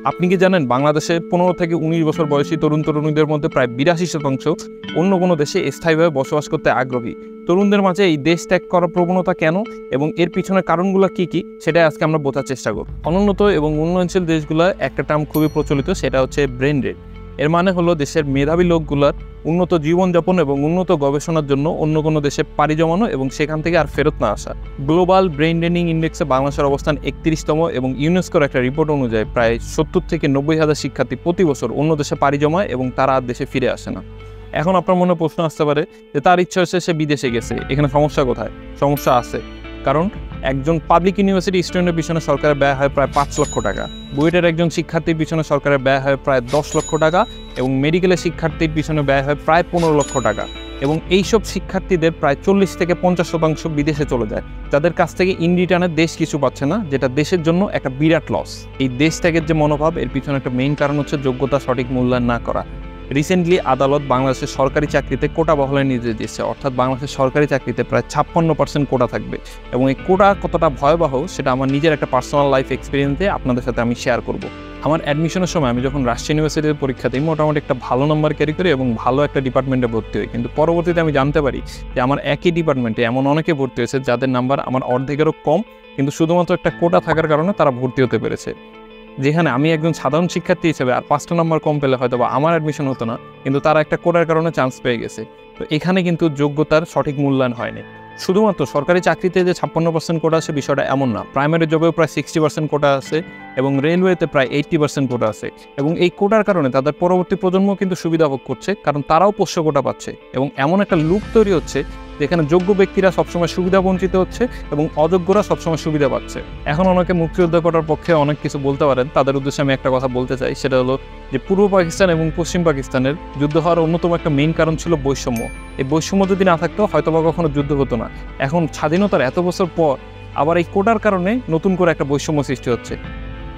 আপনি কি জানেন বাংলাদেশে 15 থেকে 19 বছর বয়সী তরুণ তরুণীদের মধ্যে প্রায় 82% অন্য কোনো দেশে স্থায়ীভাবে বসবাস করতে আগ্রহী। তরুণদের মাঝে এই দেশ ত্যাগ করার প্রবণতা কেন এবং এর পিছনে কারণগুলো কি কি সেটাই আজকে আমরা বোঝার চেষ্টা করব। অনুন্নত এবং উন্নয়নশীল দেশগুলো একটা টার্ম খুবই প্রচলিত, সেটা হচ্ছে ব্রেন ড্রেন। এর মানে হলো দেশের মেধাবী লোকগুলার উন্নত জীবনযাপন এবং উন্নত গবেষণার জন্য অন্য কোনো দেশে পাড়ি জমানো এবং সেখান থেকে আর ফেরত না আসা। গ্লোবাল ব্রেন ড্রেনিং ইন্ডেক্সে বাংলাদেশের অবস্থান 31তম এবং ইউনেস্কোর একটা রিপোর্ট অনুযায়ী প্রায় 70 থেকে 90,000 শিক্ষার্থী প্রতি বছর অন্য দেশে পাড়ি জমায় এবং তারা আর দেশে ফিরে আসে না। এখন আপনার মনে প্রশ্ন আসতে পারে যে তার ইচ্ছা হচ্ছে সে বিদেশে গেছে, এখানে সমস্যা কোথায়? সমস্যা আছে, কারণ একজন পাবলিক ইউনিভার্সিটি স্টুডেন্টের পিছনে সরকারের ব্যয় হয় প্রায় 5 লক্ষ টাকা, বুয়েটের একজন শিক্ষার্থীর পিছনে সরকারের ব্যয় হয় প্রায় 10 লক্ষ টাকা এবং মেডিকেলের শিক্ষার্থীর পিছনে ব্যয় হয় প্রায় 15 লক্ষ টাকা। এবং এইসব শিক্ষার্থীদের প্রায় 40 থেকে 50% বিদেশে চলে যায়, যাদের কাছ থেকে ইন রিটার্নে দেশ কিছু পাচ্ছে না, যেটা দেশের জন্য একটা বিরাট লস। এই দেশ ত্যাগের যে মনোভাব, এর পিছনে একটা মেইন কারণ হচ্ছে যোগ্যতা সঠিক মূল্যায়ন না করা। রিসেন্টলি আদালত বাংলাদেশের সরকারি চাকরিতে কোটা বহালের নির্দেশ দিয়েছে, অর্থাৎ বাংলাদেশের সরকারি চাকরিতে প্রায় 56% কোটা থাকবে। এবং এই কোটা কতটা ভয়াবহ সেটা আমার নিজের একটা পার্সোনাল লাইফ এক্সপিরিয়েন্সে আপনাদের সাথে আমি শেয়ার করব। আমার অ্যাডমিশনের সময় আমি যখন রাজশাহী ইউনিভার্সিটির পরীক্ষা দিই, মোটামুটি একটা ভালো নম্বর ক্যারি করি এবং ভালো একটা ডিপার্টমেন্টে ভর্তি হই, কিন্তু পরবর্তীতে আমি জানতে পারি যে আমার একই ডিপার্টমেন্টে এমন অনেকে ভর্তি হয়েছে যাদের নাম্বার আমার অর্ধেকেরও কম, কিন্তু শুধুমাত্র একটা কোটা থাকার কারণে তারা ভর্তি হতে পেরেছে। যেখানে আমি একজন সাধারণ শিক্ষার্থী হিসেবে আর 5টা নম্বর কম পেলে হয়তো বা আমার অ্যাডমিশন হতো না, কিন্তু তারা একটা কোটার কারণে চান্স পেয়ে গেছে। তো এখানে কিন্তু যোগ্যতার সঠিক মূল্যায়ন হয়নি। শুধুমাত্র সরকারি চাকরিতে যে 56% কোটা আছে বিষয়টা এমন না, প্রাইমারি জবেও প্রায় 60% কোটা আছে এবং রেলওয়েতে প্রায় 80% কোটা আছে। এবং এই কোটার কারণে তাদের পরবর্তী প্রজন্ম কিন্তু সুবিধা ভোগ করছে, কারণ তারাও পোষ্য কোটা পাচ্ছে এবং এমন একটা লুপ তৈরি হচ্ছে যেখানে যোগ্য ব্যক্তিরা সবসময় সুবিধা বঞ্চিত হচ্ছে এবং অযোগ্যরা সবসময় সুবিধা পাচ্ছে। এখন অনেকে মুক্তিযুদ্ধ করার পক্ষে অনেক কিছু বলতে পারেন, তাদের উদ্দেশ্যে আমি একটা কথা বলতে চাই, সেটা হলো যে পূর্ব পাকিস্তান এবং পশ্চিম পাকিস্তানের যুদ্ধ হওয়ার অন্যতম একটা মেইন কারণ ছিল বৈষম্য। এই বৈষম্য যদি না থাকতো হয়তোবা কখনো যুদ্ধ হতো না। এখন স্বাধীনতার এত বছর পর আবার এই কোটার কারণে নতুন করে একটা বৈষম্য সৃষ্টি হচ্ছে।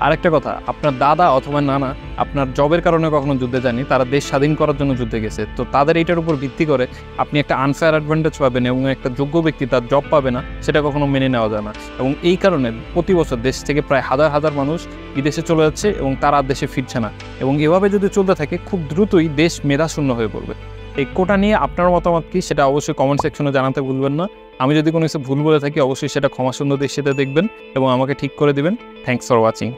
আরেকটা কথা, আপনার দাদা অথবা নানা আপনার জবের কারণে কখনো যুদ্ধে যায়নি, তারা দেশ স্বাধীন করার জন্য যুদ্ধে গেছে। তো তাদের এইটার উপর ভিত্তি করে আপনি একটা আনফেয়ার অ্যাডভান্টেজ পাবেন এবং একটা যোগ্য ব্যক্তি তার জব পাবে না, সেটা কখনো মেনে নেওয়া যায় না। এবং এই কারণে প্রতি বছর দেশ থেকে প্রায় হাজার হাজার মানুষ বিদেশে চলে যাচ্ছে এবং তারা দেশে ফিরছে না। এবং এভাবে যদি চলতে থাকে খুব দ্রুতই দেশ মেধাশূন্য হয়ে পড়বে। এই কোটা নিয়ে আপনার মতামত কি সেটা অবশ্যই কমেন্ট সেকশনে জানাতে ভুলবেন না। আমি যদি কোনো কিছু ভুল বলে থাকি অবশ্যই সেটা ক্ষমাসুন্দর দৃষ্টিতে দেখবেন এবং আমাকে ঠিক করে দিবেন। Thanks for watching.